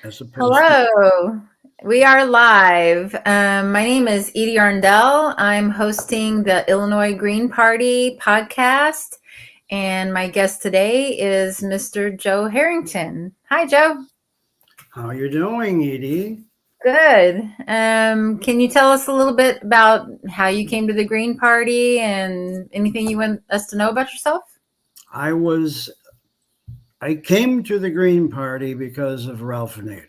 as opposed to. Hello, we are live. My name is Edie Arndell. I'm hosting the Illinois Green Party podcast, and my guest today is Mr. Joe Harrington. Hi, Joe. How you doing, Edie? Good. Can you tell us a little bit about how you came to the Green Party and anything you want us to know about yourself? I was I came to the Green Party because of Ralph Nader.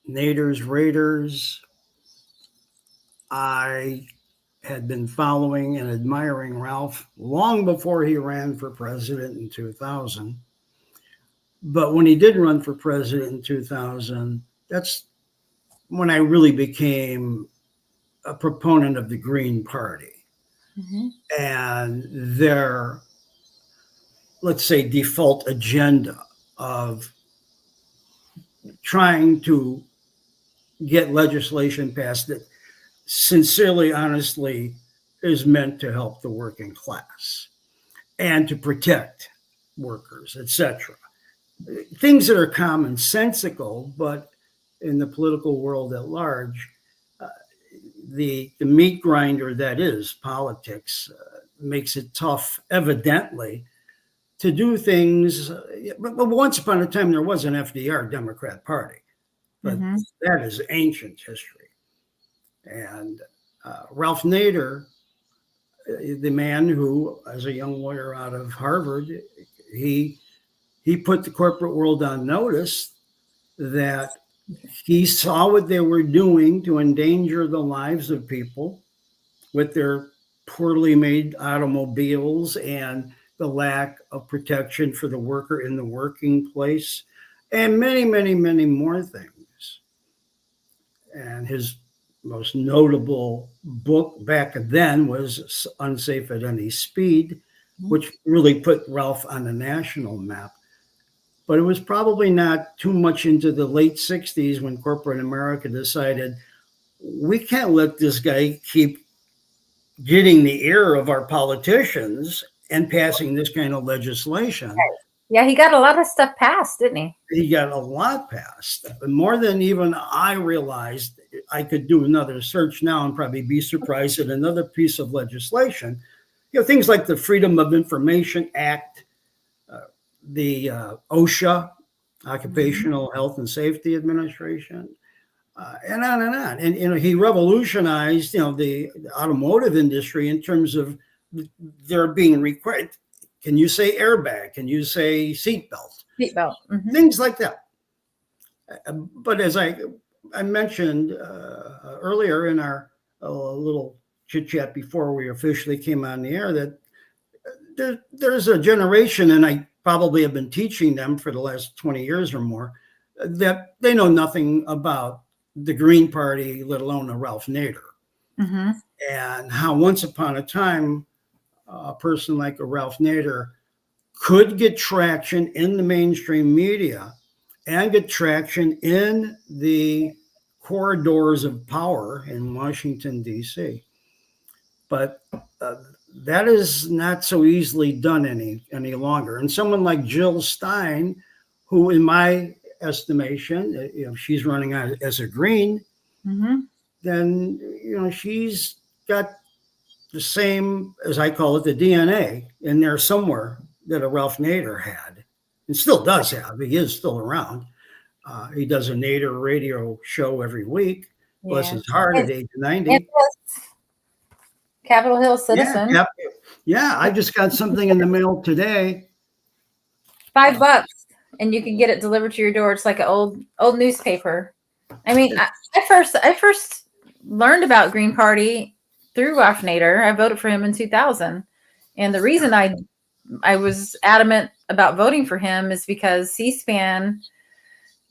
Nader's Raiders. I had been following and admiring Ralph long before he ran for president in 2000. But when he did run for president in 2000, that's when I really became a proponent of the Green Party Mm-hmm. and their, let's say, default agenda of trying to get legislation passed that sincerely, honestly, is meant to help the working class and to protect workers, etc. Things that are commonsensical, but in the political world at large, uh, the meat grinder that is politics makes it tough, evidently, to do things. But once upon a time, there was an FDR Democrat Party, but Mm-hmm. that is ancient history. And Ralph Nader, the man who, as a young lawyer out of Harvard, he he put the corporate world on notice that he saw what they were doing to endanger the lives of people with their poorly made automobiles and the lack of protection for the worker in the working place, and many, many, many more things. And his most notable book back then was Unsafe at Any Speed, which really put Ralph on the national map. But it was probably not too much into the late 60s when corporate America decided we can't let this guy keep getting the ear of our politicians and passing this kind of legislation. Yeah, he got a lot of stuff passed, didn't he? He got a lot passed, more than even I realized. I could do another search now and probably be surprised at another piece of legislation. Things like the Freedom of Information Act, the OSHA, Occupational Health and Safety Administration, and on and on. And he revolutionized the automotive industry in terms of there being required. Can you say airbag? Can you say seatbelt? Seatbelt. Mm-hmm. Things like that. But as I mentioned earlier in our little chit chat before we officially came on the air, that there's a generation, and I probably have been teaching them for the last 20 years or more, that they know nothing about the Green Party, let alone a Ralph Nader. Mm-hmm. And how once upon a time, a person like a Ralph Nader could get traction in the mainstream media and get traction in the corridors of power in Washington, D.C. But that is not so easily done any longer. And someone like Jill Stein, who, in my estimation, if she's running as a Green, Mm-hmm. then she's got the same, as I call it, the DNA in there somewhere that a Ralph Nader had, and still does have. He is still around. He does a Nader radio show every week. Bless Yeah. his heart, at age 90. Capitol Hill Yeah, Citizen. yeah. I just got something in the mail today. $5 and you can get it delivered to your door. It's like an old newspaper. I mean, I first learned about Green Party through Ralph Nader. I voted for him in 2000. And the reason I was adamant about voting for him is because C-SPAN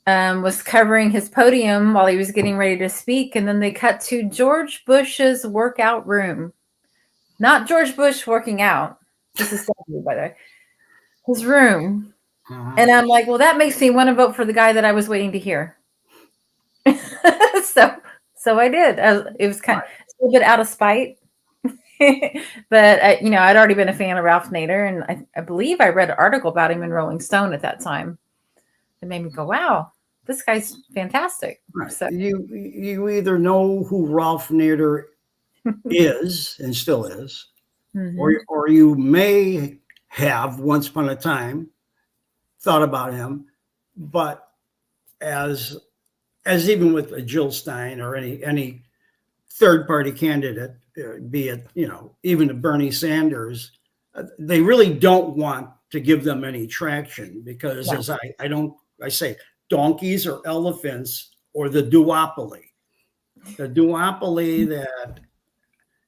was covering his podium while he was getting ready to speak. And then they cut to George Bush's workout room. Not George Bush working out. This is by the way. His room. And I'm like, well, that makes me want to vote for the guy that I was waiting to hear. so I did. It was kind of a little bit out of spite. But I'd already been a fan of Ralph Nader, and I believe I read an article about him in Rolling Stone at that time. it made me go, wow, this guy's fantastic. Right. So You either know who Ralph Nader is and still is, or you may have once upon a time thought about him, but as even with a Jill Stein or any third party candidate, be it even a Bernie Sanders, they really don't want to give them any traction because as I say, donkeys or elephants or the duopoly that,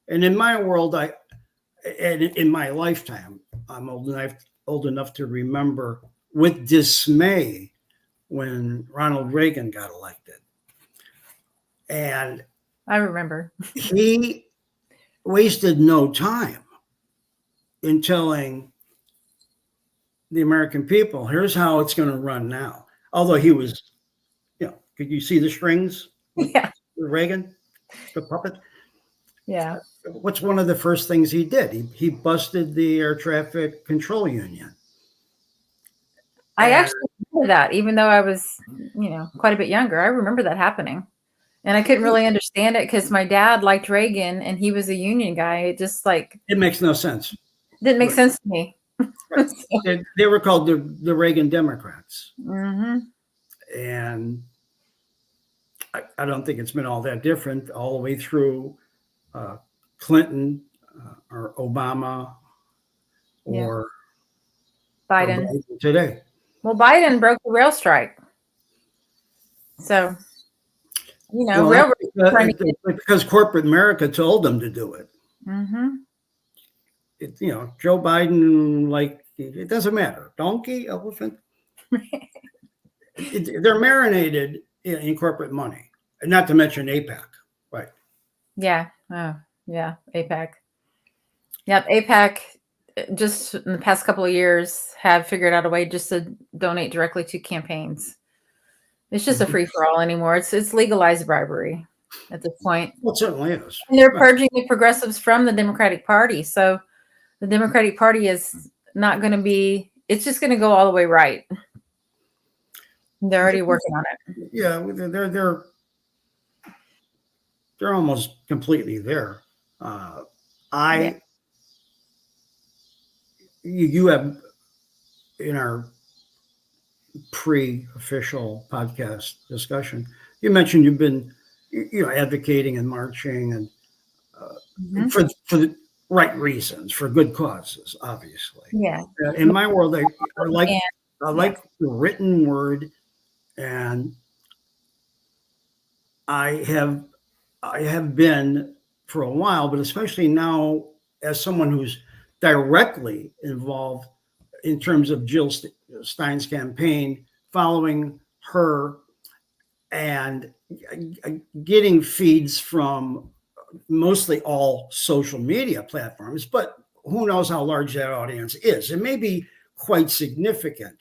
and in my world, and in my lifetime, I'm old enough to remember with dismay when Ronald Reagan got elected. And I remember he wasted no time in telling the American people, here's how it's going to run now. Although he was, could you see the strings? Yeah. With Reagan, the puppet? Yeah. What's one of the first things he did? He busted the air traffic control union. I actually remember that, even though I was, quite a bit younger. I remember that happening. And I couldn't really understand it because my dad liked Reagan and he was a union guy. It just it makes no sense. Didn't make sense to me. Right. They were called the Reagan Democrats. Mm-hmm. And I don't think it's been all that different all the way through Clinton or Obama or Biden today. Well, Biden broke the rail strike. So, because corporate America told them to do it. Mm-hmm. Joe Biden, it doesn't matter. Donkey, elephant. They're marinated in corporate money, and not to mention APAC, right? Yeah. Oh, yeah. APAC. Yep. APAC, just in the past couple of years, have figured out a way just to donate directly to campaigns. It's just a free for all anymore. It's legalized bribery at this point. Well, it certainly is. And they're purging the progressives from the Democratic Party. So the Democratic Party is not going to be. It's just going to go all the way right. They're already working on it. Yeah, they're almost completely there. You have in our pre-official podcast discussion, you mentioned you've been advocating and marching and for the right reasons, for good causes, obviously. Yeah. In my world, I like the written word, and I have been for a while, but especially now as someone who's directly involved in terms of Jill Stein's campaign, following her and getting feeds from mostly all social media platforms, but who knows how large that audience is. It may be quite significant.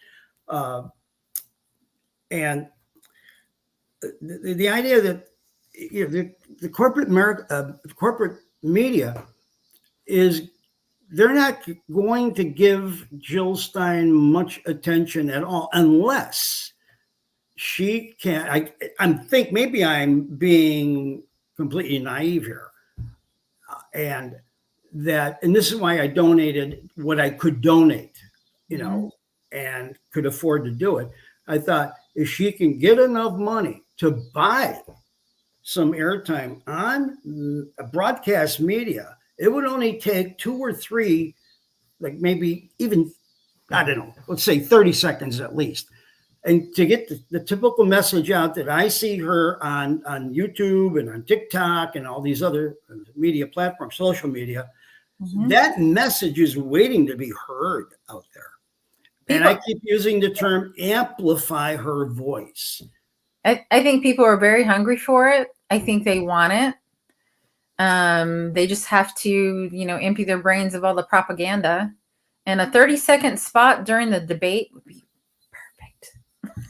And the idea that the corporate media is, they're not going to give Jill Stein much attention at all unless she can. Maybe I'm being completely naive here, and this is why I donated what I could donate, and could afford to do it. I thought if she can get enough money to buy some airtime on broadcast media, it would only take 2 or 3, maybe even, I don't know, let's say 30 seconds at least. And to get the typical message out that I see her on YouTube and on TikTok and all these other media platforms, social media, that message is waiting to be heard out there. And I keep using the term amplify her voice. I think people are very hungry for it. I think they want it. They just have to, empty their brains of all the propaganda. And a 30-second spot during the debate would be perfect.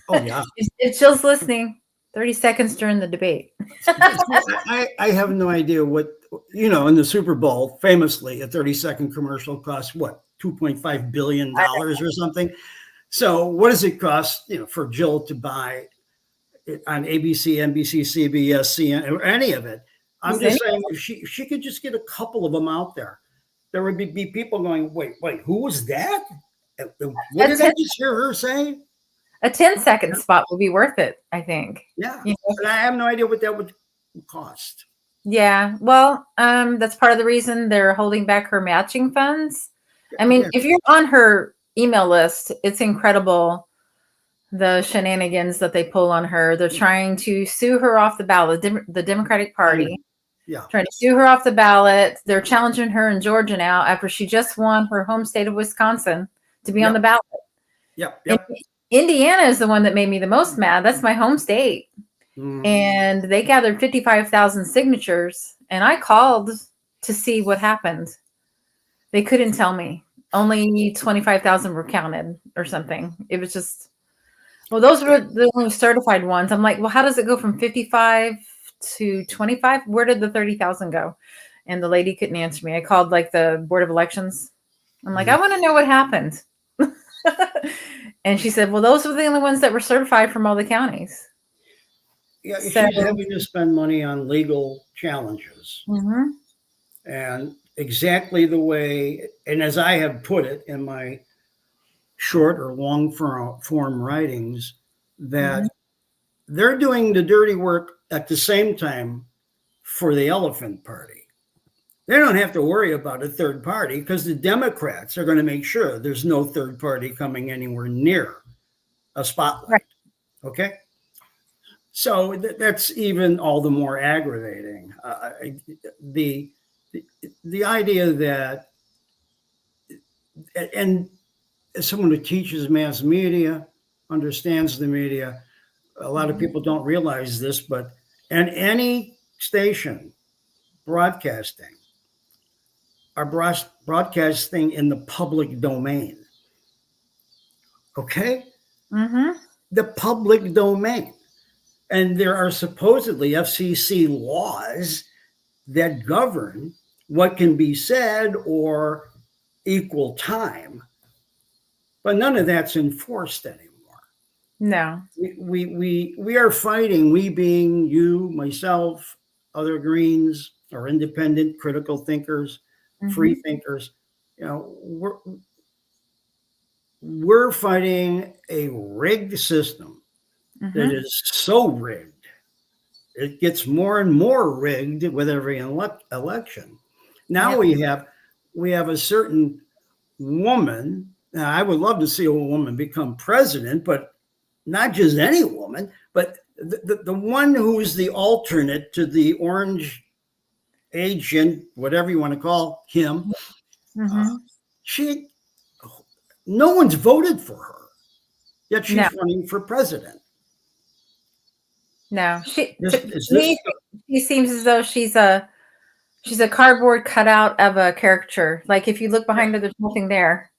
Oh, yeah. If Jill's listening, 30 seconds during the debate. I have no idea what, in the Super Bowl, famously, a 30-second commercial costs what, $2.5 billion or something. So what does it cost, for Jill to buy it on ABC, NBC, CBS, CNN, or any of it? I'm just saying, if she could just get a couple of them out there, there would be people going, wait, who was that? What did I just hear her say? A 10-second spot would be worth it, I think. Yeah. But I have no idea what that would cost. Yeah. Well, that's part of the reason they're holding back her matching funds. I mean, if you're on her email list, it's incredible the shenanigans that they pull on her. They're trying to sue her off the ballot, the Democratic Party. Yeah. Trying to sue her off the ballot. They're challenging her in Georgia now after she just won her home state of Wisconsin to be on the ballot. Yep. Indiana is the one that made me the most mad. That's my home state. And they gathered 55,000 signatures, and I called to see what happened. They couldn't tell me. Only 25,000 were counted or something. It was just, well, those were the only certified ones. I'm like, well, how does it go from 55 to 25? Where did the 30,000 go? And the lady couldn't answer me. I called like the Board of Elections. I'm like, I want to know what happened. And she said, well, those were the only ones that were certified from all the counties. Yeah, she's having to spend money on legal challenges. And exactly the way, and as I have put it in my short or long form writings, that they're doing the dirty work at the same time for the elephant party. They don't have to worry about a third party because the Democrats are going to make sure there's no third party coming anywhere near a spotlight. Right. Okay. So that's even all the more aggravating. The idea that, and as someone who teaches mass media, understands the media, a lot of people don't realize this, but and any station broadcasting are broadcasting in the public domain. Okay? The public domain. And there are supposedly FCC laws that govern what can be said or equal time, but none of that's enforced anymore. No. We are fighting, we being you, myself, other Greens, or independent critical thinkers, free thinkers, we're fighting a rigged system that is so rigged. It gets more and more rigged with every election. Now we have a certain woman. Now, I would love to see a woman become president, but not just any woman, but the one who is the alternate to the orange agent, whatever you want to call him. No one's voted for her, yet she's running for president. No, she seems as though she's a cardboard cutout of a caricature. Like if you look behind her, there's nothing there.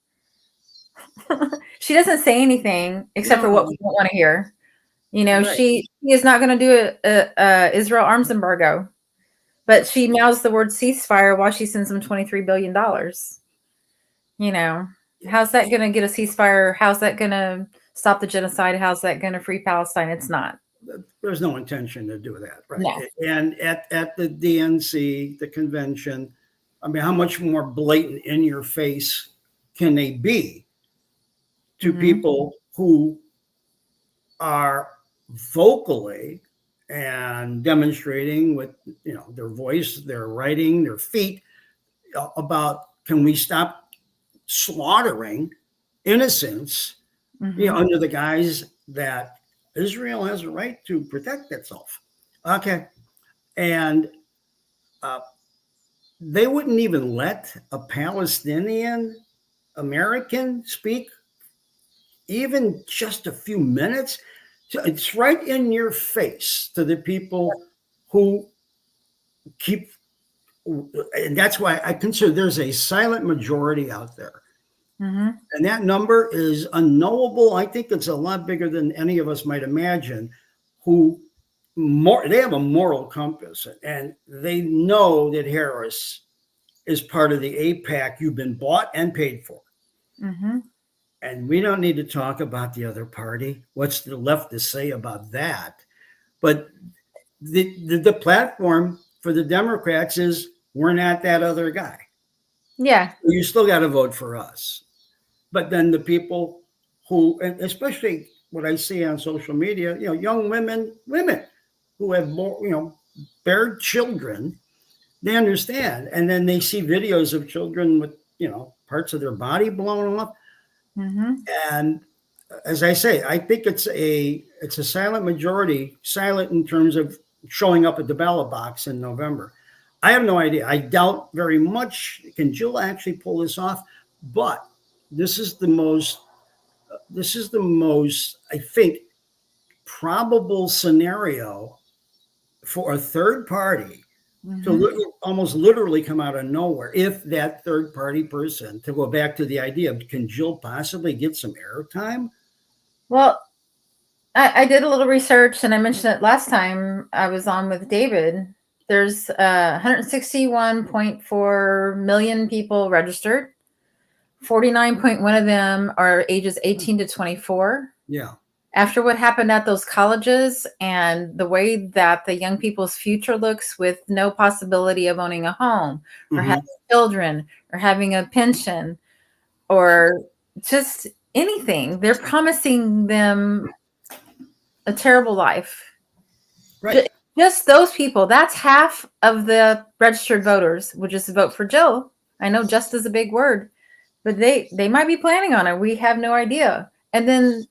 She doesn't say anything except for what we don't want to hear. She is not going to do a Israel arms embargo, but she mouths the word ceasefire while she sends them $23 billion. How's that going to get a ceasefire? How's that going to stop the genocide? How's that going to free Palestine? It's not. There's no intention to do that, right? No. And at the DNC, the convention, I mean, how much more blatant in your face can they be to people who are vocally and demonstrating with their voice, their writing, their feet about, can we stop slaughtering innocents under the guise that Israel has a right to protect itself. Okay. And they wouldn't even let a Palestinian American speak even just a few minutes. So it's right in your face to the people who keep, and that's why I consider there's a silent majority out there. And that number is unknowable. I think it's a lot bigger than any of us might imagine, they have a moral compass, and they know that Harris is part of the AIPAC you've been bought and paid for. And we don't need to talk about the other party. What's the left to say about that? But the platform for the Democrats is we're not that other guy. Yeah. You still got to vote for us. But then the people who, and especially what I see on social media, young women who have more, bear children, they understand. And then they see videos of children with, parts of their body blown off. Mm-hmm. And as I say, I think it's a silent majority, silent in terms of showing up at the ballot box in November. I have no idea. I doubt very much. Can Jill actually pull this off? But this is the most, I think, probable scenario for a third party to almost literally come out of nowhere. If that third party person, to go back to the idea of, can Jill possibly get some airtime? Well, I did a little research, and I mentioned it last time I was on with David. There's 161.4 million people registered. 49.1 of them are ages 18 to 24. Yeah. After what happened at those colleges and the way that the young people's future looks, with no possibility of owning a home or having children or having a pension or just anything, they're promising them a terrible life. Right. Just those people, that's half of the registered voters would just vote for Jill. I know just is a big word, but they might be planning on it. We have no idea. And then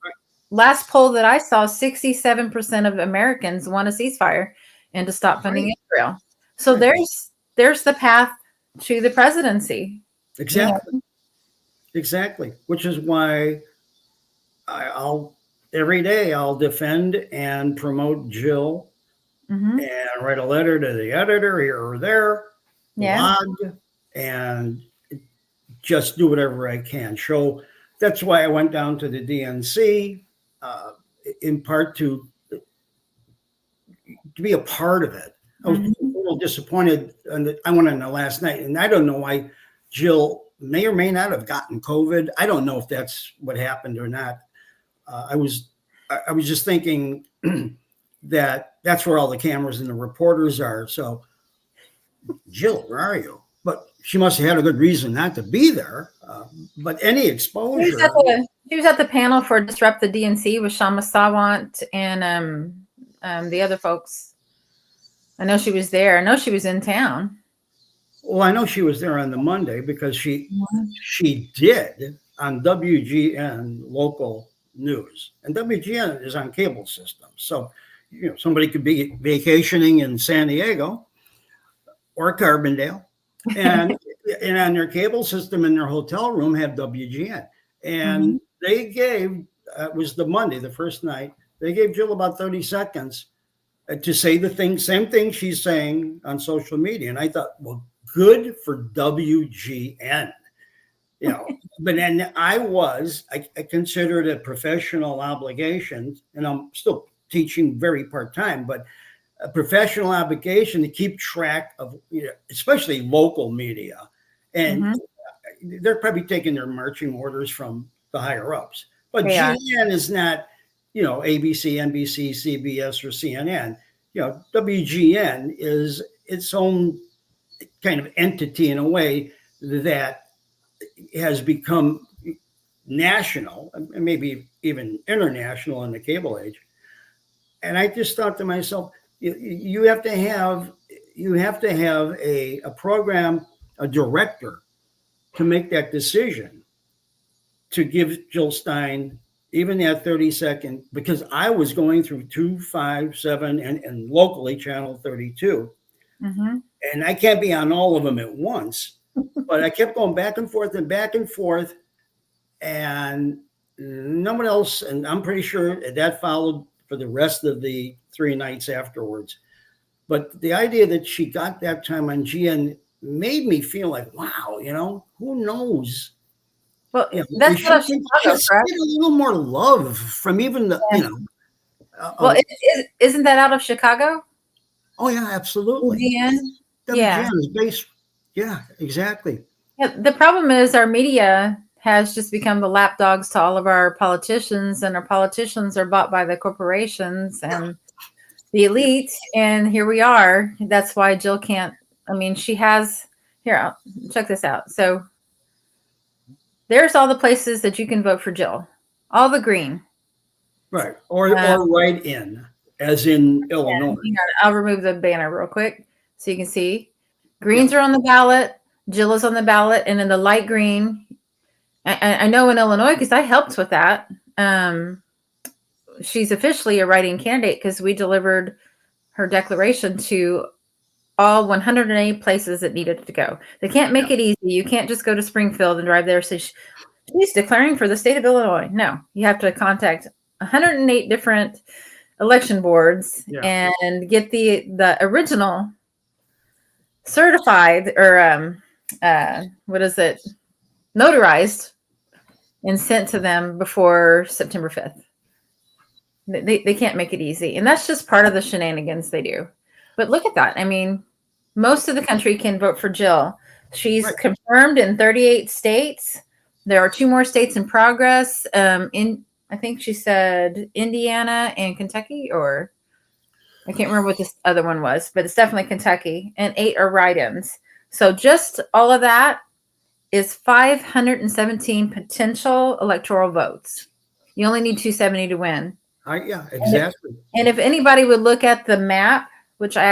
last poll that I saw, 67% of Americans want a ceasefire and to stop funding Israel. So there's the path to the presidency. Exactly. Exactly. Which is why every day I'll defend and promote Jill and write a letter to the editor here or there, blog, and just do whatever I can. That's why I went down to the DNC, in part to be a part of it. I was a little disappointed. I went on the last night, and I don't know why Jill may or may not have gotten COVID. I don't know if that's what happened or not. I was just thinking that's where all the cameras and the reporters are. So, Jill, where are you? But she must have had a good reason not to be there. But any exposure. She was at the panel for Disrupt the DNC with Shama Sawant and the other folks. I know she was there. I know she was in town. Well, I know she was there on the Monday because she did on WGN local news, and WGN is on cable systems. So, somebody could be vacationing in San Diego or Carbondale, and on their cable system in their hotel room have WGN, and they gave it was the Monday, the first night. They gave Jill about 30 seconds to say the same thing she's saying on social media, and I thought, well, good for WGN. But then I consider it a professional obligation, and I'm still teaching very part-time, but a professional obligation to keep track of, especially local media. And they're probably taking their marching orders from the higher ups. But GN is not, ABC, NBC, CBS, or CNN. WGN is its own kind of entity in a way that has become national and maybe even international in the cable age. And I just thought to myself, you have to have a program, a director to make that decision to give Jill Stein even that 30-second, because I was going through 257 and locally channel 32. And I can't be on all of them at once, but I kept going back and forth, and no one else. And I'm pretty sure that followed for the rest of the 3 nights afterwards. But the idea that she got that time on GN made me feel like, wow, who knows? Well, that's what get a little more love from even the, well, isn't that out of Chicago? Oh yeah, absolutely. WGN is based. Yeah, exactly. Yeah, the problem is our media has just become the lapdogs to all of our politicians, and our politicians are bought by the corporations and the elite. And here we are. That's why Jill can't. I mean, she has. Here, check this out. So there's all the places that you can vote for Jill. All the green. Right. Or write in, as in Illinois. I'll remove the banner real quick so you can see. Greens are on the ballot. Jill is on the ballot. And in the light green, I know in Illinois, because I helped with that. She's officially a write-in candidate because we delivered her declaration to all 108 places that needed to go. They can't make it easy. You can't just go to Springfield and drive there and say, she's declaring for the state of Illinois. No, you have to contact 108 different election boards and get the original certified or notarized and sent to them before September 5th. They can't make it easy. And that's just part of the shenanigans they do. But look at that. I mean, most of the country can vote for Jill. She's confirmed in 38 states. There are 2 more states in progress. I think she said Indiana and Kentucky, or I can't remember what this other one was, but it's definitely Kentucky, and 8 are write-ins. So just all of that is 517 potential electoral votes. You only need 270 to win. Yeah, exactly. And if anybody would look at the map, which I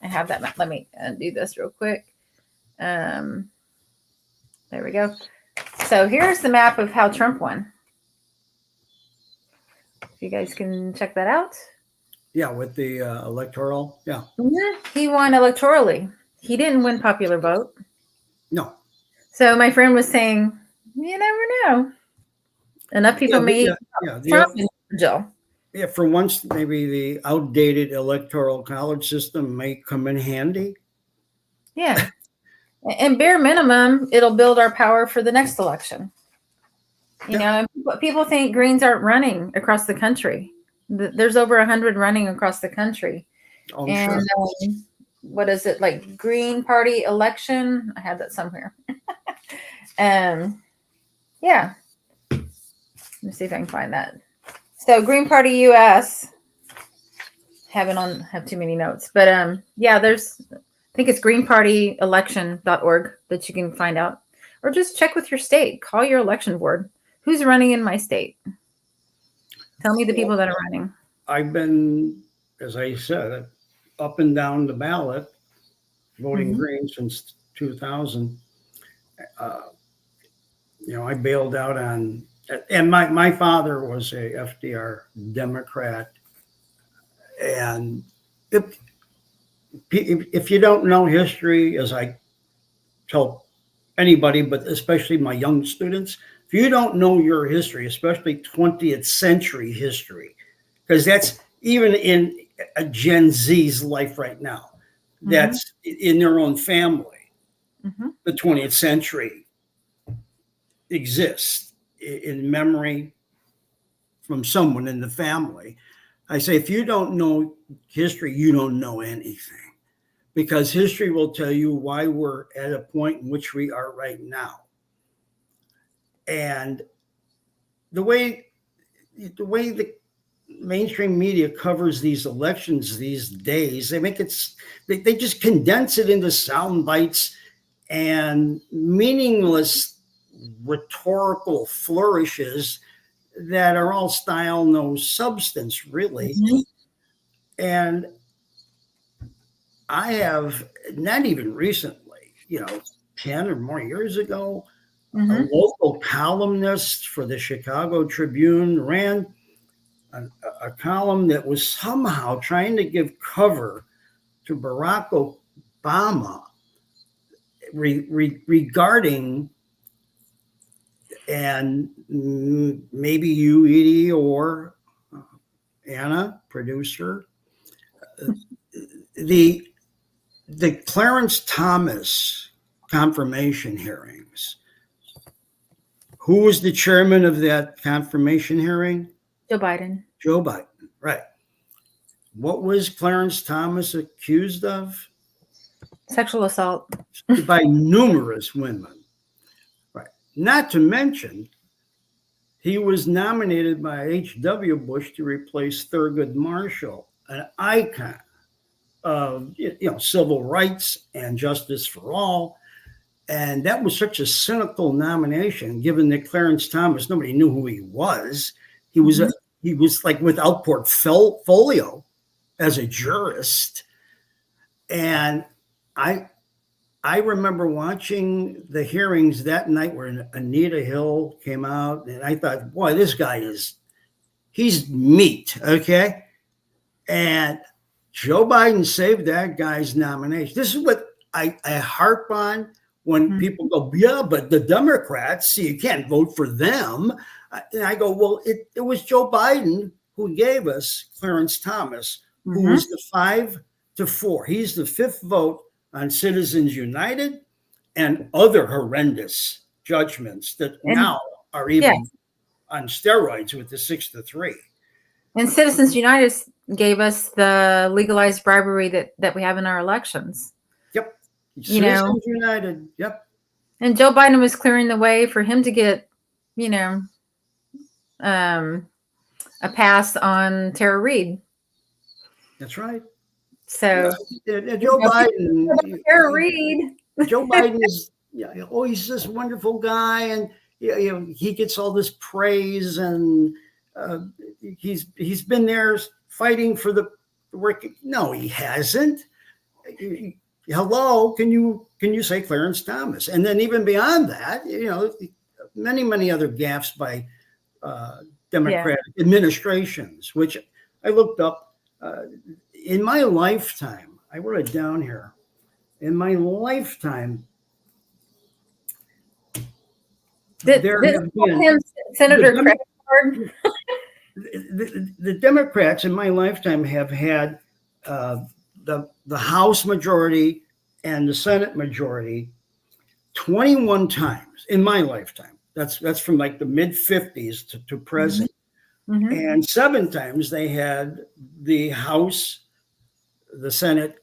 have that map. Let me do this real quick. There we go. So here's the map of how Trump won. If you guys can check that out. Yeah, with the electoral. Yeah. He won electorally. He didn't win popular vote. No. So my friend was saying, you never know. Enough people may Trump and Jill. Yeah, for once, maybe the outdated electoral college system may come in handy. Yeah. And bare minimum, it'll build our power for the next election. You know, people think Greens aren't running across the country. There's over 100 running across the country. Oh, and sure. What is it, like Green Party election? I have that somewhere. Yeah. Let me see if I can find that. So Green Party US. Have too many notes, but I think it's greenpartyelection.org that you can find out, or just check with your state. Call your election board. Who's running in my state? Tell me the people that are running. I've been, as I said, up and down the ballot, voting Green since 2000. I bailed out on, and my father was a FDR Democrat. And if you don't know history, as I tell anybody, but especially my young students, if you don't know your history, especially 20th century history, because that's even in a Gen Z's life right now, that's in their own family, the 20th century exists in memory from someone in the family. I say, if you don't know history, you don't know anything, because history will tell you why we're at a point in which we are right now. And the way the mainstream media covers these elections these days, they just condense it into sound bites and meaningless rhetorical flourishes that are all style, no substance, really. And I have, not even recently, 10 or more years ago, a local columnist for the Chicago Tribune ran a column that was somehow trying to give cover to Barack Obama regarding, and maybe you, Edie, or Anna, producer, the Clarence Thomas confirmation hearings. Who was the chairman of that confirmation hearing? Joe Biden. Joe Biden, right. What was Clarence Thomas accused of? Sexual assault. By numerous women. Right. Not to mention, he was nominated by H.W. Bush to replace Thurgood Marshall, an icon of civil rights and justice for all. And that was such a cynical nomination, given that Clarence Thomas, nobody knew who he was. He was he was like without portfolio as a jurist. And I remember watching the hearings that night where Anita Hill came out, and I thought, boy, this guy he's meat, okay? And Joe Biden saved that guy's nomination. This is what I harp on when people go, yeah, but the Democrats, see, you can't vote for them. And I go, well, it was Joe Biden who gave us Clarence Thomas, who was the 5-4. He's the 5th vote on Citizens United and other horrendous judgments that now are even on steroids with the 6-3. And Citizens United gave us the legalized bribery that we have in our elections. Yep. Citizens United. Yep. And Joe Biden was clearing the way for him to get, a pass on Tara Reid. That's right. So Joe Biden, Tara Reid. Joe Biden is, he's this wonderful guy, and he gets all this praise, and he's been there fighting for the work. No, he hasn't. Hello, can you say Clarence Thomas? And then even beyond that, many other gaffes by Democratic administrations, which I looked up. In my lifetime, I wrote it down here. In my lifetime, Senator credit card? The Democrats in my lifetime have had the House majority and the Senate majority 21 times in my lifetime. That's from like the mid 50s to present. And 7 times they had the House, the Senate,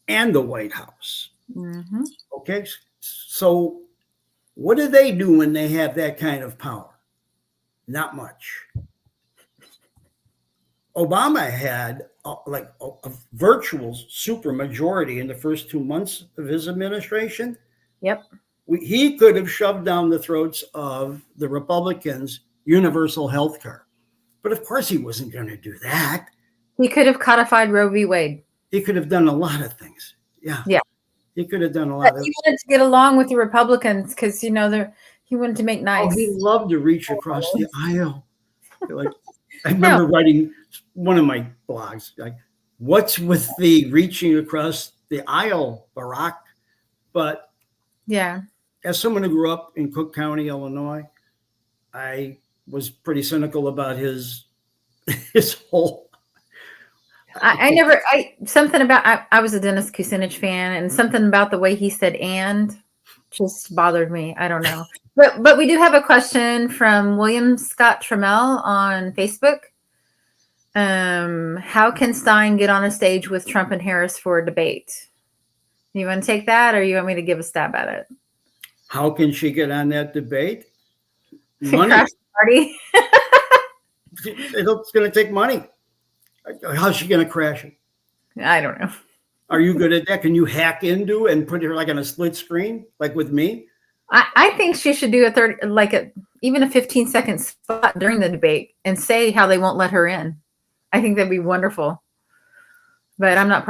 and the White House. Okay, so what do they do when they have that kind of power? Not much. Obama had a virtual supermajority in the first 2 months of his administration. Yep. He could have shoved down the throats of the Republicans universal health care. But of course he wasn't going to do that. He could have codified Roe v. Wade. He could have done a lot of things. Yeah. He could have done a lot of things. He wanted to get along with the Republicans because, he wanted to make nice. He loved to reach across the aisle. I remember writing one of my blogs, like, what's with the reaching across the aisle, Barack? But as someone who grew up in Cook County, Illinois, I was pretty cynical about his whole. I was a Dennis Kucinich fan, and something about the way he said "and" just bothered me. I don't know. But we do have a question from William Scott Trammell on Facebook. How can Stein get on a stage with Trump and Harris for a debate? You want to take that, or you want me to give a stab at it? How can she get on that debate? Money. Crash party. It's going to take money. How's she going to crash it? I don't know. Are you good at that? Can you hack into and put her like on a split screen, like with me? I think she should do even a 15-second spot during the debate and say how they won't let her in. I think that'd be wonderful. But I'm not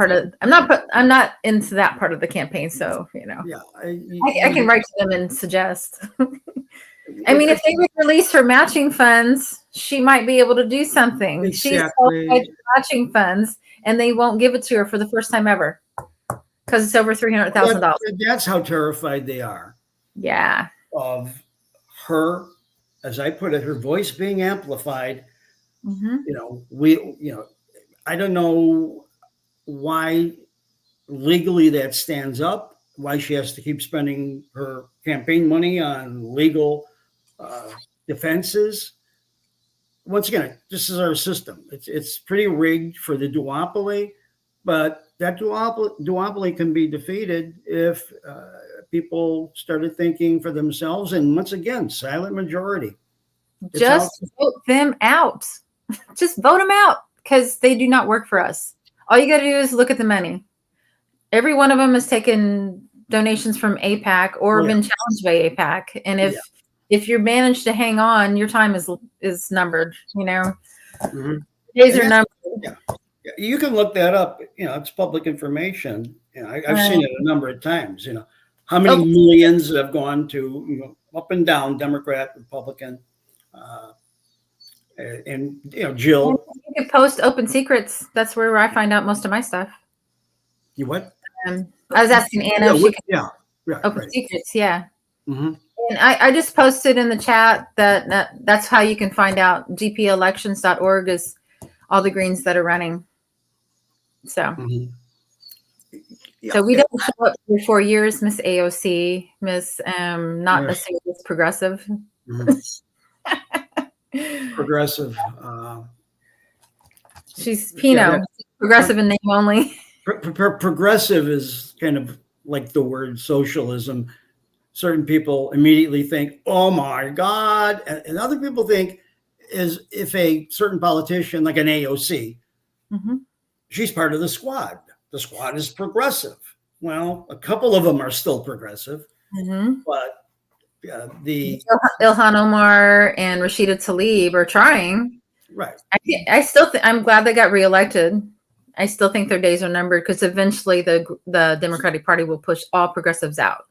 into that part of the campaign. So, Yeah, I can write to them and suggest. I mean, if they would release her matching funds, she might be able to do something. Exactly. She's qualified for matching funds, and they won't give it to her for the first time ever because it's over $300,000. That's how terrified they are. Yeah. Of her, as I put it, her voice being amplified. I don't know why legally that stands up, why she has to keep spending her campaign money on legal defenses. Once again, this is our system. It's pretty rigged for the duopoly, but that duopoly can be defeated if people started thinking for themselves. And once again, silent majority. It's Just vote them out. Just vote them out because they do not work for us. All you got to do is look at the money. Every one of them has taken donations from APAC or been challenged by APAC. And if you manage to hang on, your time is numbered. You know, days are numbered. Yeah. You can look that up. You know, it's public information. You know, I've seen it a number of times. You know, how many millions have gone to up and down, Democrat, Republican, and Jill. You can post Open Secrets. That's where I find out most of my stuff. You what? I was asking Anna. Open Secrets. Yeah. Mm-hmm. And I just posted in the chat that's how you can find out. gpelections.org is all the Greens that are running. So, so we don't show up for 4 years, Miss AOC, Miss not necessarily progressive. Progressive. She's Pinot. Progressive in name only. Progressive is kind of like the word socialism. Certain people immediately think, "Oh my God," and other people think is if a certain politician, like an AOC, she's part of the squad. The squad is progressive. Well, a couple of them are still progressive, but the Ilhan Omar and Rashida Tlaib are trying. Right. I still I'm glad they got reelected. I still think their days are numbered because eventually the Democratic Party will push all progressives out.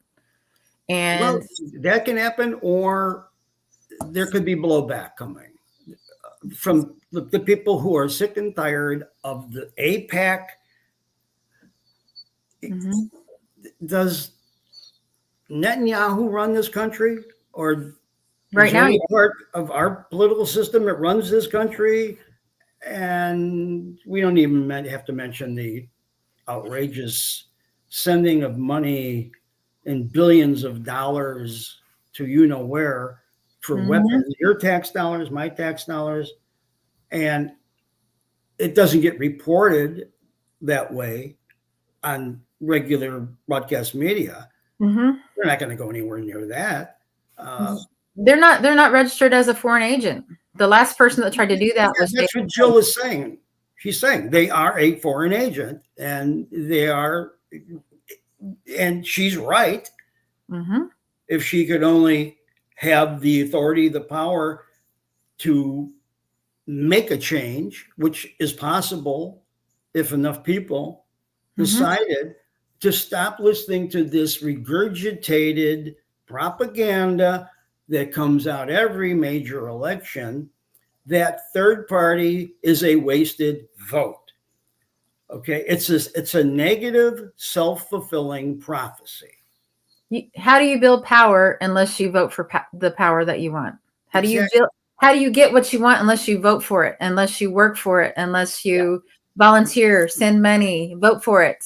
And that can happen, or there could be blowback coming from the people who are sick and tired of the APAC. Does Netanyahu run this country, or right now part of our political system that runs this country? And we don't even have to mention the outrageous sending of money in billions of dollars to where for weapons, your tax dollars, my tax dollars, and it doesn't get reported that way on regular broadcast media. They're not going to go anywhere near that. They're not registered as a foreign agent. The last person that tried to do that was that's what Jill is saying. She's saying they are a foreign agent, and she's right. If she could only have the authority, the power to make a change, which is possible if enough people decided to stop listening to this regurgitated propaganda that comes out every major election, that third party is a wasted vote. Okay, it's a negative, self-fulfilling prophecy. How do you build power unless you vote for the power that you want? How do you get what you want unless you vote for it, unless you work for it, unless you volunteer, send money, vote for it,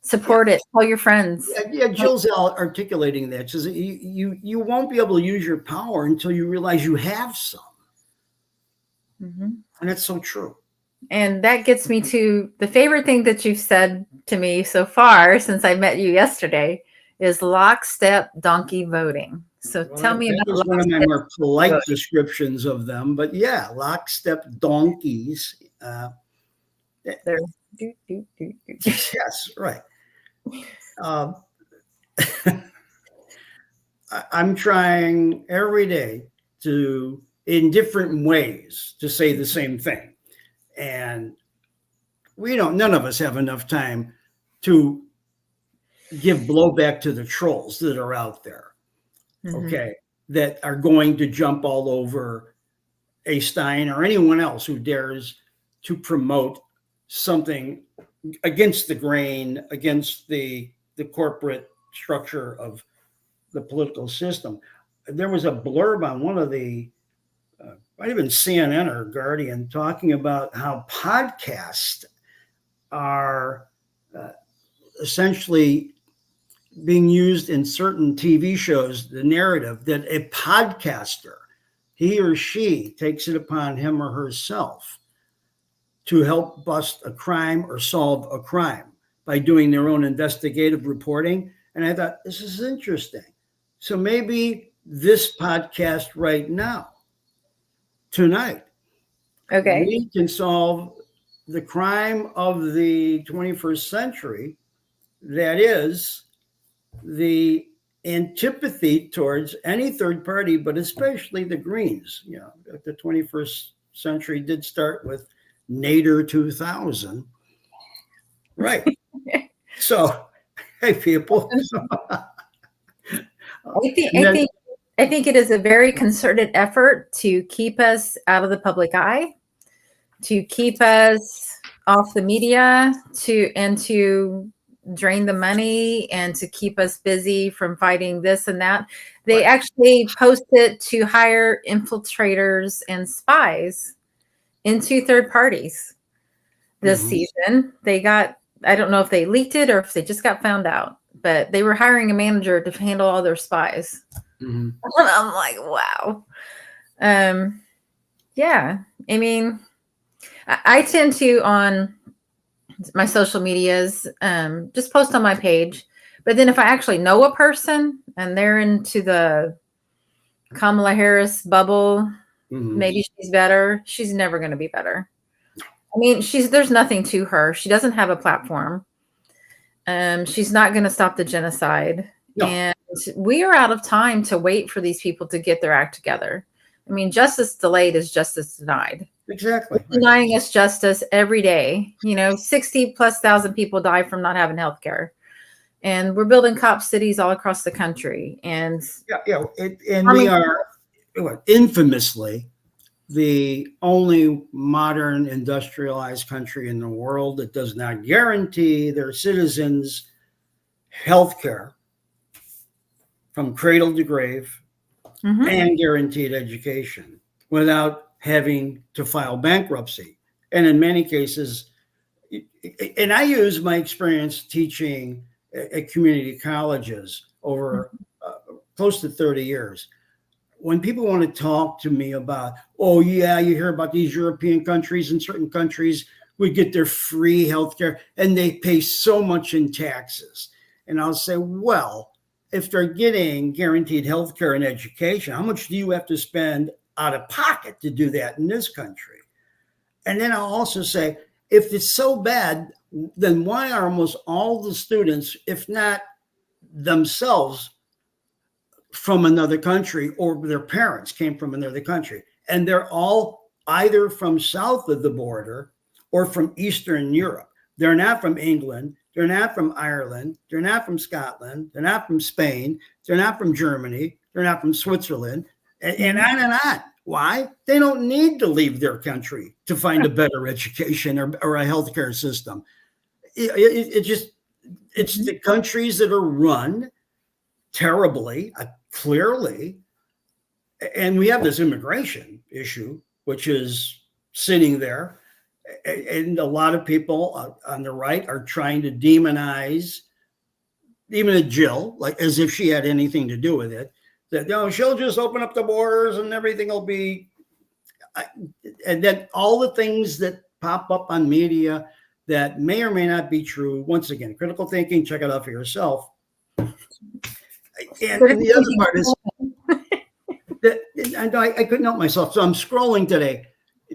support it, tell your friends. Yeah, Jill's articulating that. She says you won't be able to use your power until you realize you have some. And that's so true. And that gets me to the favorite thing that you've said to me so far since I met you yesterday is lockstep donkey voting. So tell me about one of my more polite descriptions of them, but yeah, lockstep donkeys. Yes, right. I'm trying every day in different ways to say the same thing. And none of us have enough time to give blowback to the trolls that are out there. Okay. That are going to jump all over a Stein or anyone else who dares to promote something against the grain, against the corporate structure of the political system. There was a blurb on one of the, might have been CNN or Guardian, talking about how podcasts are essentially being used in certain TV shows, the narrative that a podcaster, he or she takes it upon him or herself to help bust a crime or solve a crime by doing their own investigative reporting. And I thought, this is interesting. So maybe this podcast right now, tonight, Okay. we can solve the crime of the 21st century. That is the antipathy towards any third party, but especially the Greens. You know, the 21st century did start with Nader 2000. Right. So, hey, people. I think it is a very concerted effort to keep us out of the public eye, to keep us off the media, to drain the money, and to keep us busy from fighting this and that. They actually posted to hire infiltrators and spies into third parties this season. They got, I don't know if they leaked it or if they just got found out, but they were hiring a manager to handle all their spies. And I'm like, wow. Yeah. I mean, I tend to, on my social medias, just post on my page. But then if I actually know a person and they're into the Kamala Harris bubble, maybe she's better. She's never going to be better. I mean, there's nothing to her. She doesn't have a platform. She's not going to stop the genocide. No. And we are out of time to wait for these people to get their act together. I mean, justice delayed is justice denied. Exactly. They're denying us justice every day. 60,000+ people die from not having health care. And we're building cop cities all across the country. And we are infamously the only modern industrialized country in the world that does not guarantee their citizens health care from cradle to grave and guaranteed education without having to file bankruptcy. And in many cases, and I use my experience teaching at community colleges over close to 30 years. When people want to talk to me about, oh, yeah, you hear about these European countries and certain countries, we get their free healthcare and they pay so much in taxes. And I'll say, well, if they're getting guaranteed healthcare and education, how much do you have to spend out of pocket to do that in this country? And then I'll also say, if it's so bad, then why are almost all the students, if not themselves, from another country, or their parents came from another country, and they're all either from south of the border or from Eastern Europe? They're not from England. They're not from Ireland. They're not from Scotland. They're not from Spain. They're not from Germany. They're not from Switzerland, and on and on. Why? They don't need to leave their country to find a better education or a healthcare system. It's the countries that are run terribly, clearly, and we have this immigration issue, which is sitting there, and a lot of people on the right are trying to demonize even a Jill, like as if she had anything to do with it. That she'll just open up the borders and everything will be, and then all the things that pop up on media that may or may not be true. Once again, critical thinking, check it out for yourself. And the other part is that I couldn't help myself. So I'm scrolling today.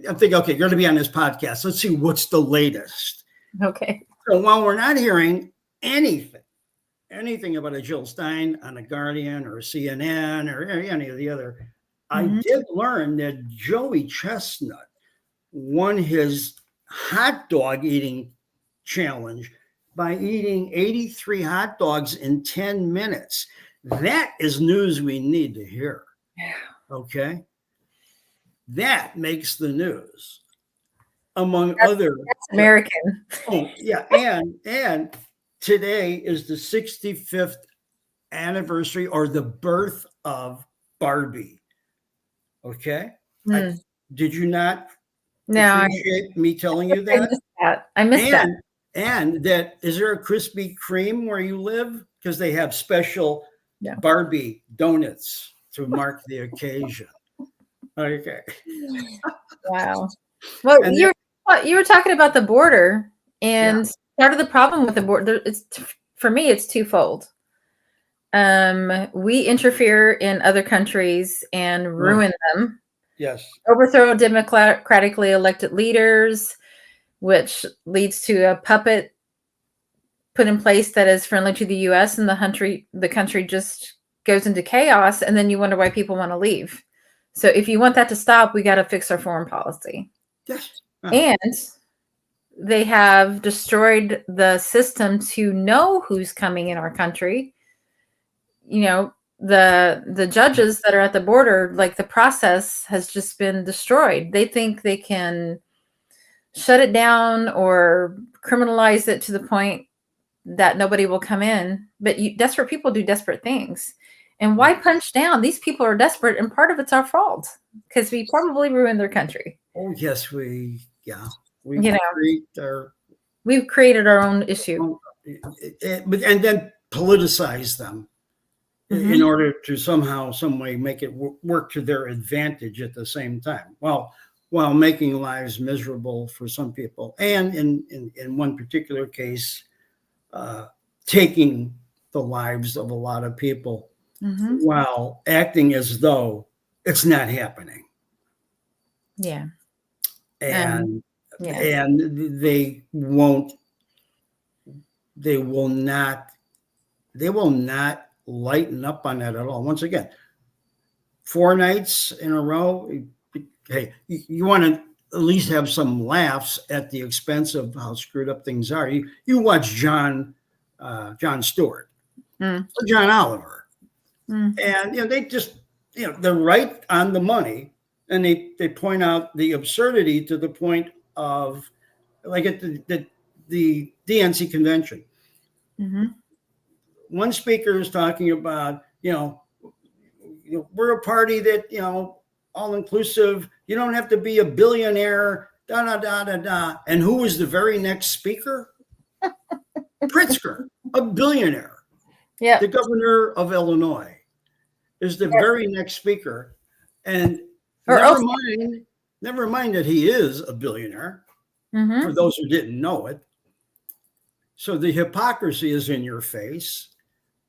I'm thinking, okay, you're going to be on this podcast. Let's see what's the latest. Okay. So while we're not hearing anything about a Jill Stein on a Guardian or a CNN or any of the other, I did learn that Joey Chestnut won his hot dog eating challenge by eating 83 hot dogs in 10 minutes. That is news we need to hear. Okay. That makes the news, among other. That's American. Oh, yeah. And today is the 65th anniversary or the birth of Barbie. Okay. Did you not appreciate me telling you that? I missed that. And that, is there a Krispy Kreme where you live? Because they have special Barbie donuts to mark the occasion. Okay. Wow. Well, you were talking about the border, and part of the problem with the border, for me, it's twofold. We interfere in other countries and ruin them, Yes. overthrow democratically elected leaders, which leads to a puppet put in place that is friendly to the U.S. and the country just goes into chaos, and then you wonder why people want to leave. So if you want that to stop, we got to fix our foreign policy. Yes. And they have destroyed the system to know who's coming in our country. You know, the judges that are at the border, like the process has just been destroyed. They think they can shut it down or criminalize it to the point that nobody will come in. But desperate people do desperate things. And why punch down? These people are desperate, and part of it's our fault because we probably ruined their country. Oh, yes, we've created our own issue. And then politicize them in order to somehow, some way make it work to their advantage at the same time. Well, while making lives miserable for some people. And in one particular case, taking the lives of a lot of people while acting as though it's not happening. Yeah. And they will not lighten up on that at all. Once again, 4 nights in a row. Hey, you want to at least have some laughs at the expense of how screwed up things are. You watch Jon Stewart or John Oliver, and they just they're right on the money, and they point out the absurdity to the point of, like, at the DNC convention. One speaker is talking about we're a party that all inclusive. You don't have to be a billionaire. Da da da da da. And who was the very next speaker? Pritzker, a billionaire. Yeah. The governor of Illinois is the very next speaker. And never mind that he is a billionaire, for those who didn't know it. So the hypocrisy is in your face,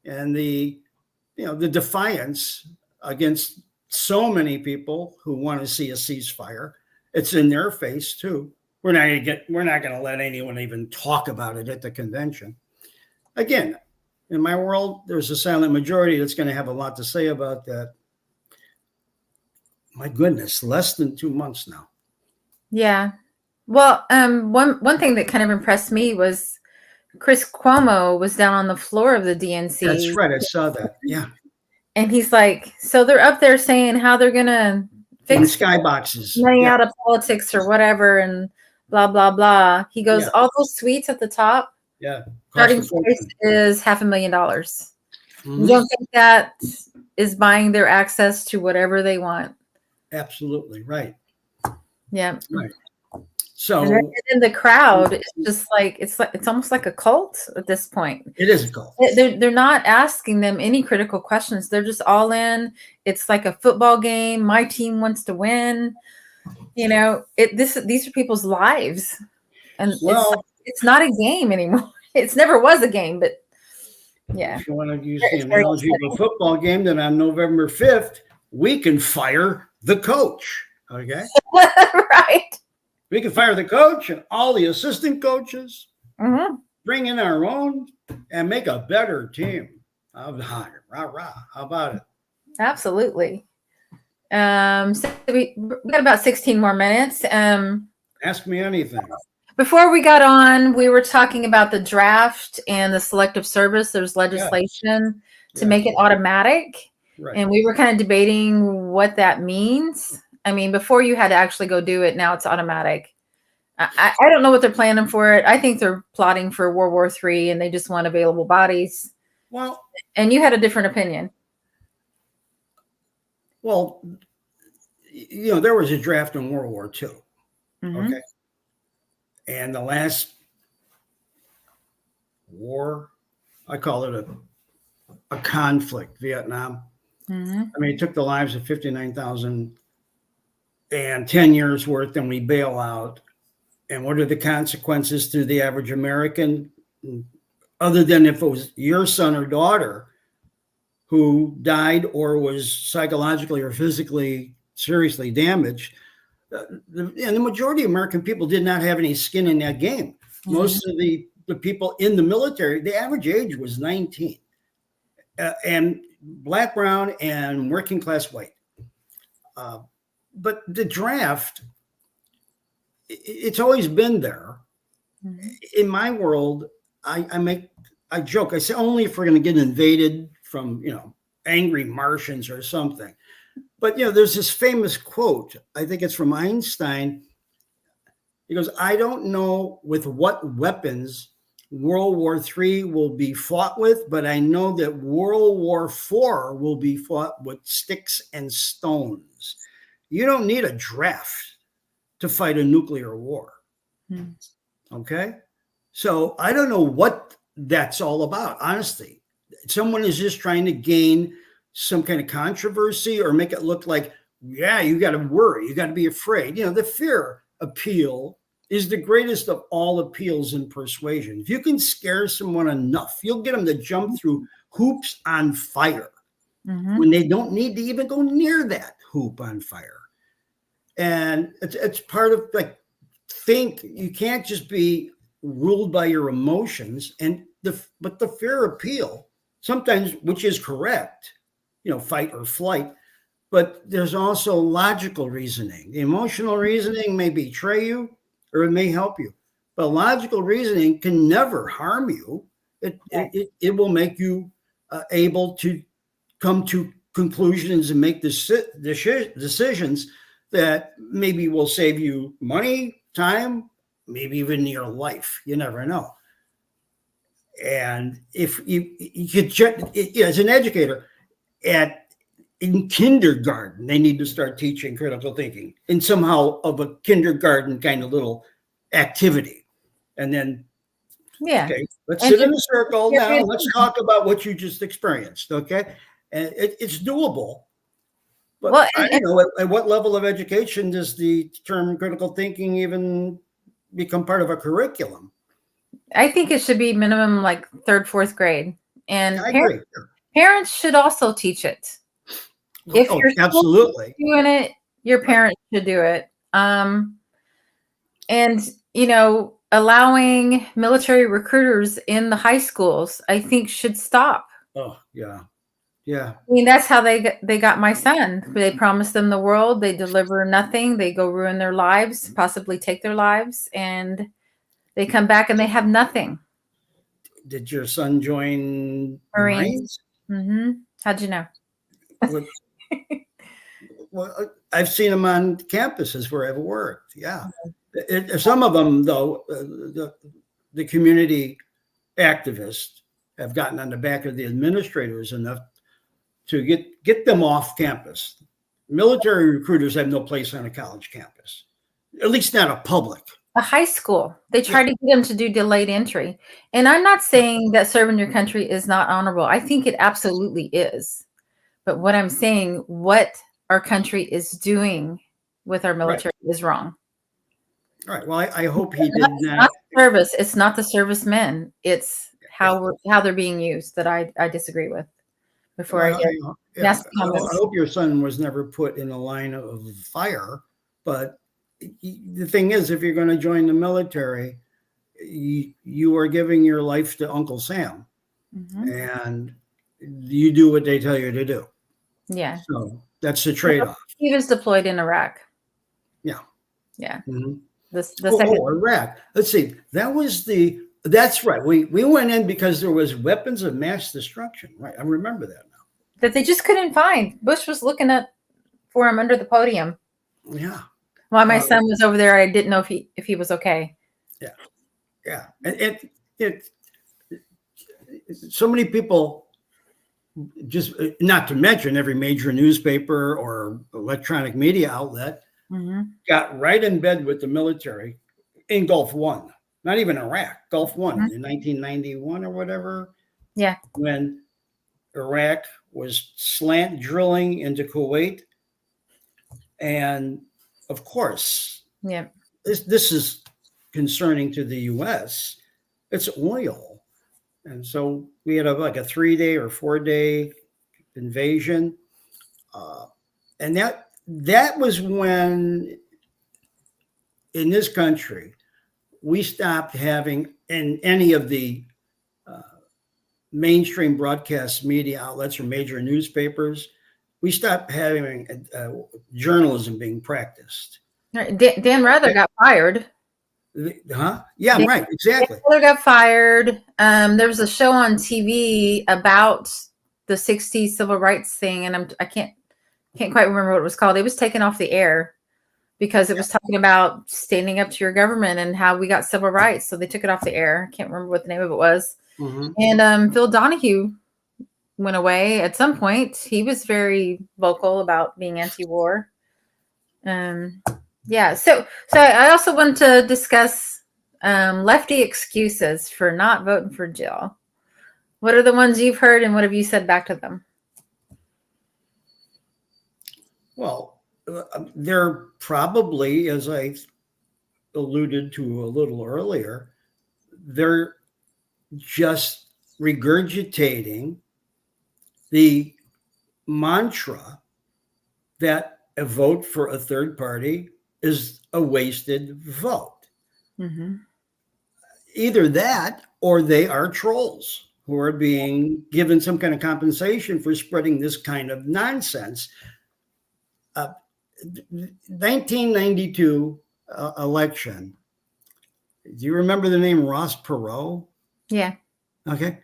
and the defiance against so many people who want to see a ceasefire. It's in their face too. We're not going to let anyone even talk about it at the convention. Again, in my world, there's a silent majority that's going to have a lot to say about that. My goodness, less than 2 months now. Yeah. Well, one thing that kind of impressed me was Chris Cuomo was down on the floor of the DNC. That's right. I saw that. Yeah. And he's like, so they're up there saying how they're going to fix skyboxes, money out of politics or whatever, and blah, blah, blah. He goes, all those suites at the top. Yeah. Starting price is $500,000. You don't think that is buying their access to whatever they want? Absolutely. Right. Yeah. Right. So, and then the crowd is just it's almost like a cult at this point. It is a cult. They're not asking them any critical questions. They're just all in. It's like a football game. My team wants to win. These are people's lives, and it's not a game anymore. It never was a game, but yeah. If you want to use the analogy of a football game, then on November 5th, we can fire the coach. Okay. Right. We can fire the coach and all the assistant coaches, bring in our own, and make a better team. How about it? Absolutely. So we got about 16 more minutes. Ask me anything. Before we got on, we were talking about the draft and the selective service. There's legislation to make it automatic. Right. And we were kind of debating what that means. I mean, before you had to actually go do it, now it's automatic. I don't know what they're planning for it. I think they're plotting for World War III, and they just want available bodies. Well, and you had a different opinion. Well, there was a draft in World War II. Okay. And the last war, I call it a conflict, Vietnam. I mean, it took the lives of 59,000 and 10 years worth, and we bail out. And what are the consequences to the average American? Other than if it was your son or daughter who died or was psychologically or physically seriously damaged. And the majority of American people did not have any skin in that game. Most of the people in the military, the average age was 19, and black, brown, and working class white. But the draft, it's always been there. In my world, I joke. I say only if we're going to get invaded from angry Martians or something. But there's this famous quote. I think it's from Einstein. He goes, "I don't know with what weapons World War III will be fought with, but I know that World War IV will be fought with sticks and stones." You don't need a draft to fight a nuclear war. Okay? So I don't know what that's all about, honestly. Someone is just trying to gain some kind of controversy or make it look like, yeah, you got to worry, you got to be afraid. The fear appeal is the greatest of all appeals in persuasion. If you can scare someone enough, you'll get them to jump through hoops on fire when they don't need to even go near that hoop on fire. And it's part of you can't just be ruled by your emotions but the fear appeal sometimes, which is correct, fight or flight, but there's also logical reasoning. The emotional reasoning may betray you or it may help you, but logical reasoning can never harm you. It will make you able to come to conclusions and make decisions that maybe will save you money, time, maybe even your life. You never know. And if you could check, as an educator, in kindergarten, they need to start teaching critical thinking in somehow of a kindergarten kind of little activity. And then, okay, let's sit in a circle now. Let's talk about what you just experienced. Okay. And it's doable. But I don't know, at what level of education does the term critical thinking even become part of a curriculum? I think it should be minimum like 3rd, 4th grade. And I agree. Parents should also teach it. If you're absolutely doing it, your parents should do it. And, allowing military recruiters in the high schools, I think should stop. Oh, yeah. Yeah. I mean, that's how they got my son. They promise them the world. They deliver nothing. They go ruin their lives, possibly take their lives, and they come back and they have nothing. Did your son join Marines? How'd you know? Well, I've seen them on campuses where I've worked. Yeah. Some of them, though, the community activists have gotten on the back of the administrators enough to get them off campus. Military recruiters have no place on a college campus, at least not a public. A high school. They try to get them to do delayed entry. And I'm not saying that serving your country is not honorable. I think it absolutely is. But what I'm saying, what our country is doing with our military is wrong. All right. Well, I hope he did not. It's not service. It's not the servicemen. It's how they're being used that I disagree with. Before I hope your son was never put in a line of fire. But the thing is, if you're going to join the military, you are giving your life to Uncle Sam, and you do what they tell you to do. Yeah. So that's the trade-off. He was deployed in Iraq. Yeah. Yeah. The second Iraq. Let's see. That's right. We went in because there was weapons of mass destruction. Right. I remember that now. That they just couldn't find. Bush was looking for him under the podium. Yeah. While my son was over there, I didn't know if he was okay. Yeah. Yeah. And so many people, just not to mention every major newspaper or electronic media outlet, got right in bed with the military in Gulf War, not even Iraq, Gulf War in 1991 or whatever. Yeah. When Iraq was slant drilling into Kuwait. And of course, this is concerning to the U.S. It's oil. And so we had like a 3-day or 4-day invasion. And that was when, in this country, we stopped having, in any of the mainstream broadcast media outlets or major newspapers, we stopped having journalism being practiced. Dan Rather got fired. Huh? Yeah, right. Exactly. Dan Rather got fired. There was a show on TV about the '60s civil rights thing, and I can't quite remember what it was called. It was taken off the air because it was talking about standing up to your government and how we got civil rights. So they took it off the air. I can't remember what the name of it was. Mm-hmm. And Phil Donahue went away at some point. He was very vocal about being anti-war. Yeah. So I also want to discuss lefty excuses for not voting for Jill. What are the ones you've heard, and what have you said back to them? Well, they're probably, as I alluded to a little earlier, they're just regurgitating the mantra that a vote for a third party is a wasted vote. Mm-hmm. Either that, or they are trolls who are being given some kind of compensation for spreading this kind of nonsense. 1992 election. Do you remember the name Ross Perot? Yeah. Okay.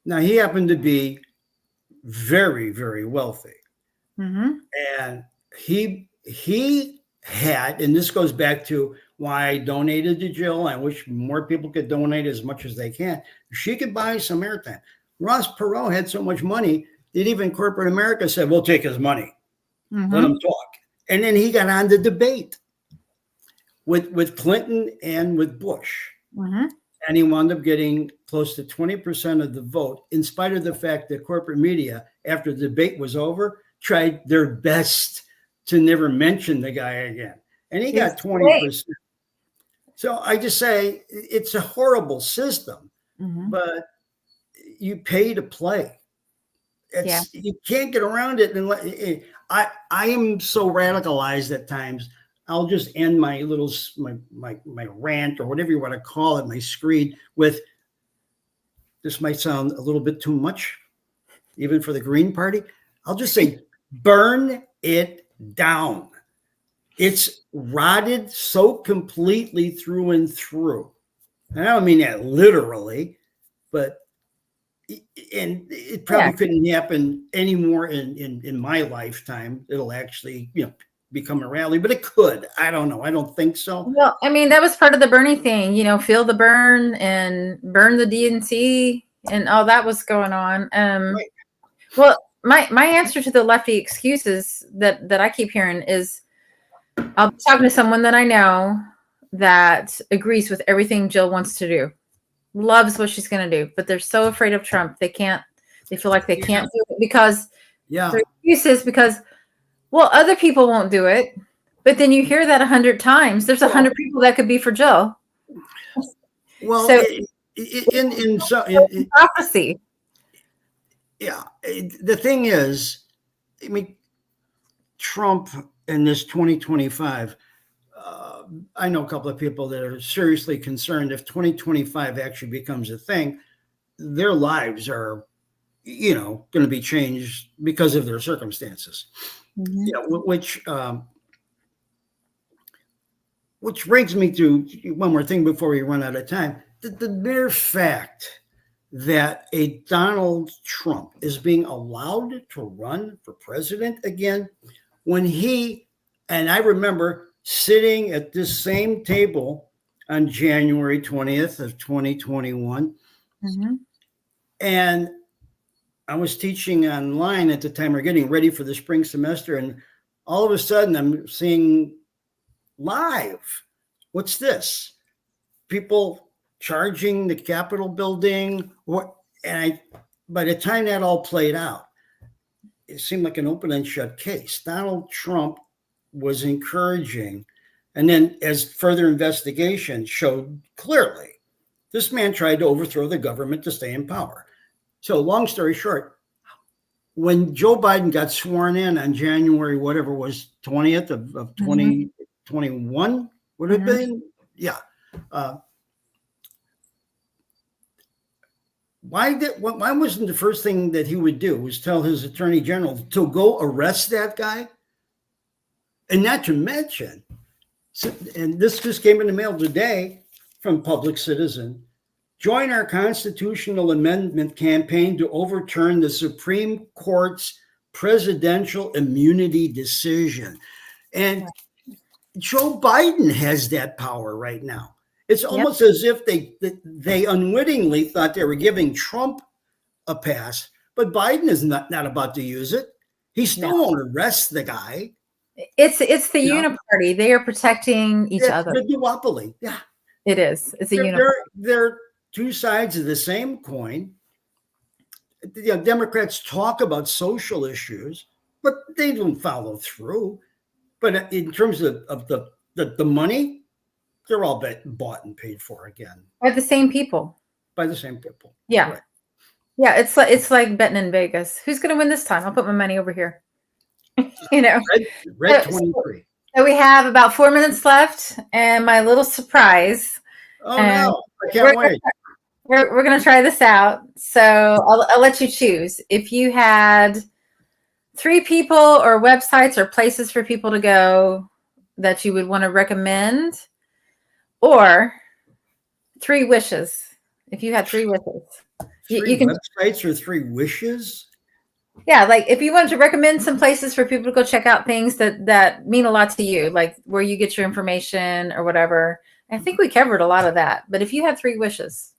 Now, he happened to be very, very wealthy. Mm-hmm. And he had, and this goes back to why I donated to Jill. I wish more people could donate as much as they can. She could buy some airtime. Ross Perot had so much money that even corporate America said, we'll take his money. Mm-hmm. Let him talk. And then he got on the debate with Clinton and with Bush. Mm-hmm. And he wound up getting close to 20% of the vote, in spite of the fact that corporate media, after the debate was over, tried their best to never mention the guy again. And he got 20%. So I just say it's a horrible system, mm-hmm. but you pay to play. You can't get around it. And I am so radicalized at times. I'll just end my little my rant, or whatever you want to call it, my screed, with, this might sound a little bit too much, even for the Green Party. I'll just say, burn it down. It's rotted so completely through and through. And I don't mean that literally, but it probably couldn't happen anymore in my lifetime. It'll actually, become a rally, but it could. I don't know. I don't think so. Well, I mean, that was part of the Bernie thing, feel the burn and burn the DNC, and all that was going on. Right. Well, my answer to the lefty excuses that I keep hearing is, I'll be talking to someone that I know that agrees with everything Jill wants to do, loves what she's going to do, but they're so afraid of Trump. They feel like they can't do it because their excuses, because, well, other people won't do it. But then you hear that 100 times. There's 100 people that could be for Jill. Well, so in prophecy. Yeah. The thing is, I mean, Trump in this 2025, I know a couple of people that are seriously concerned if 2025 actually becomes a thing, their lives are, going to be changed because of their circumstances. Mm-hmm. Which brings me to one more thing before we run out of time. The mere fact that a Donald Trump is being allowed to run for president again, when and I remember sitting at this same table on January 20th of 2021, mm-hmm. and I was teaching online at the time. We're getting ready for the spring semester, and all of a sudden I'm seeing live, what's this? People charging the Capitol building. And by the time that all played out, it seemed like an open and shut case. Donald Trump was encouraging, and then as further investigation showed clearly, this man tried to overthrow the government to stay in power. So long story short, when Joe Biden got sworn in on January, whatever it was, 20th of 2021, would it have been? Yeah. Why wasn't the first thing that he would do was tell his attorney general to go arrest that guy? And not to mention, and this just came in the mail today from Public Citizen, join our constitutional amendment campaign to overturn the Supreme Court's presidential immunity decision. And Joe Biden has that power right now. It's almost as if they unwittingly thought they were giving Trump a pass, but Biden is not about to use it. He still won't arrest the guy. It's the uniparty. They are protecting each other. The duopoly. Yeah. It is. It's a uniparty. They're two sides of the same coin. Democrats talk about social issues, but they don't follow through. But in terms of the money, they're all bought and paid for again. By the same people. By the same people. Yeah. Right. Yeah, it's like betting in Vegas. Who's going to win this time? I'll put my money over here. Red 23. So we have about 4 minutes left, and my little surprise. Oh no! I can't wait. We're going to try this out. So I'll let you choose. If you had 3 people or websites or places for people to go that you would want to recommend, or 3 wishes. If you had 3 wishes, you can websites or 3 wishes. Yeah, like if you want to recommend some places for people to go check out things that mean a lot to you, like where you get your information or whatever. I think we covered a lot of that. But if you had 3 wishes,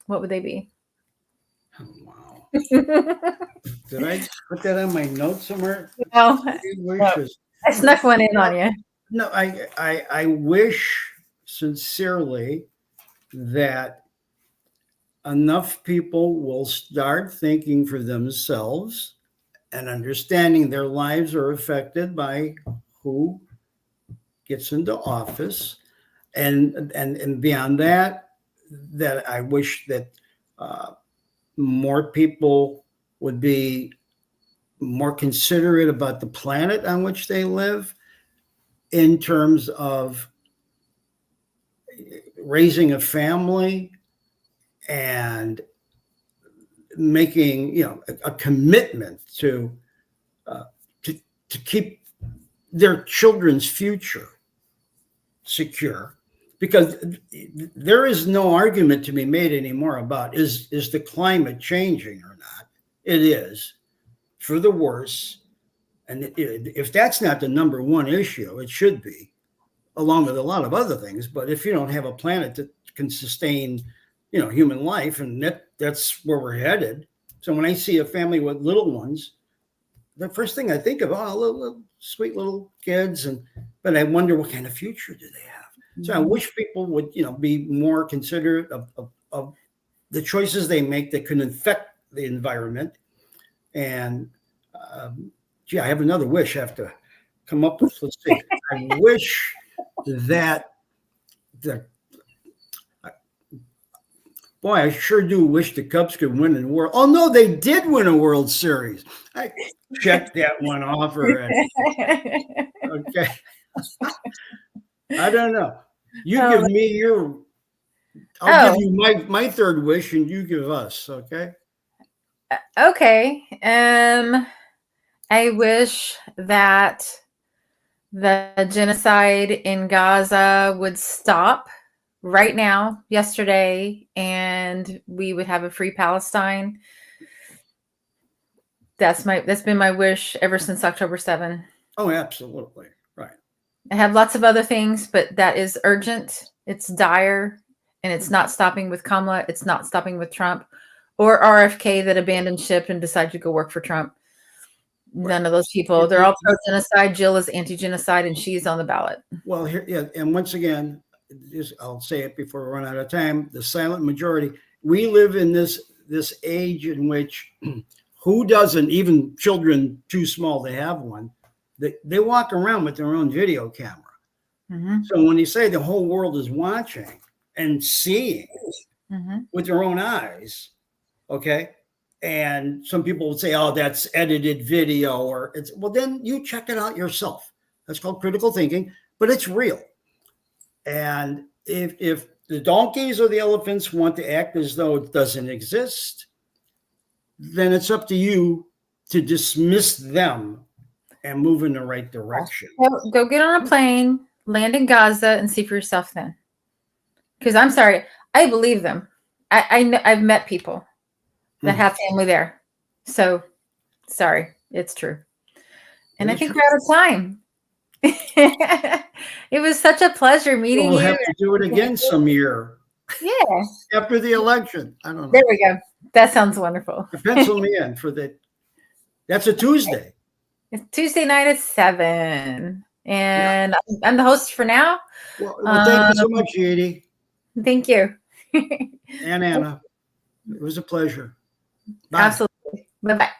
what would they be? Oh, wow. Did I put that on my notes somewhere? No, 3 wishes. I snuck one in on you. No, I wish sincerely that enough people will start thinking for themselves and understanding their lives are affected by who gets into office. And beyond that I wish that more people would be more considerate about the planet on which they live in terms of raising a family and making a commitment to keep their children's future secure, because there is no argument to be made anymore about is the climate changing or not. It is for the worse, and if that's not the number one issue, it should be, along with a lot of other things. But if you don't have a planet that can sustain human life, and that's where we're headed. So when I see a family with little ones, the first thing I think of, little sweet little kids, but I wonder what kind of future do they have? Mm-hmm. So I wish people would, be more considerate of the choices they make that can affect the environment. And I have another wish I have to come up with. Let's see. I wish that boy, I sure do wish the Cubs could win in the World. Oh no, they did win a World Series. I checked that one off already. Okay. I don't know. You give me your. I'll give you my third wish, and you give us. Okay. Okay. I wish that the genocide in Gaza would stop right now, yesterday, and we would have a free Palestine. That's been my wish ever since October 7. Oh, absolutely. Right. I have lots of other things, but that is urgent. It's dire, and it's not stopping with Kamala. It's not stopping with Trump or RFK that abandoned ship and decided to go work for Trump. None of those people. They're all pro-genocide. Jill is anti-genocide, and she's on the ballot. Well, here, yeah, and once again, I'll say it before we run out of time, the silent majority. We live in this age in which who doesn't, even children too small to have one, they walk around with their own video camera. Mm-hmm. So when you say the whole world is watching and seeing with their own eyes, okay, And some people would say, oh, that's edited video, or it's, well, then you check it out yourself. That's called critical thinking, but it's real. And if the donkeys or the elephants want to act as though it doesn't exist, then it's up to you to dismiss them and move in the right direction. Go get on a plane, land in Gaza, and see for yourself then. Because I'm sorry, I believe them. I've met people that have family there. So sorry, it's true. And I think we're out of time. It was such a pleasure meeting you. We'll have to do it again some year. Yeah. After the election. I don't know. There we go. That sounds wonderful. Pencil me in for that. That's a Tuesday. It's Tuesday night at 7. And I'm the host for now. Well, thank you so much, Edie. Thank you. And Anna. It was a pleasure. Bye. Absolutely. Bye-bye.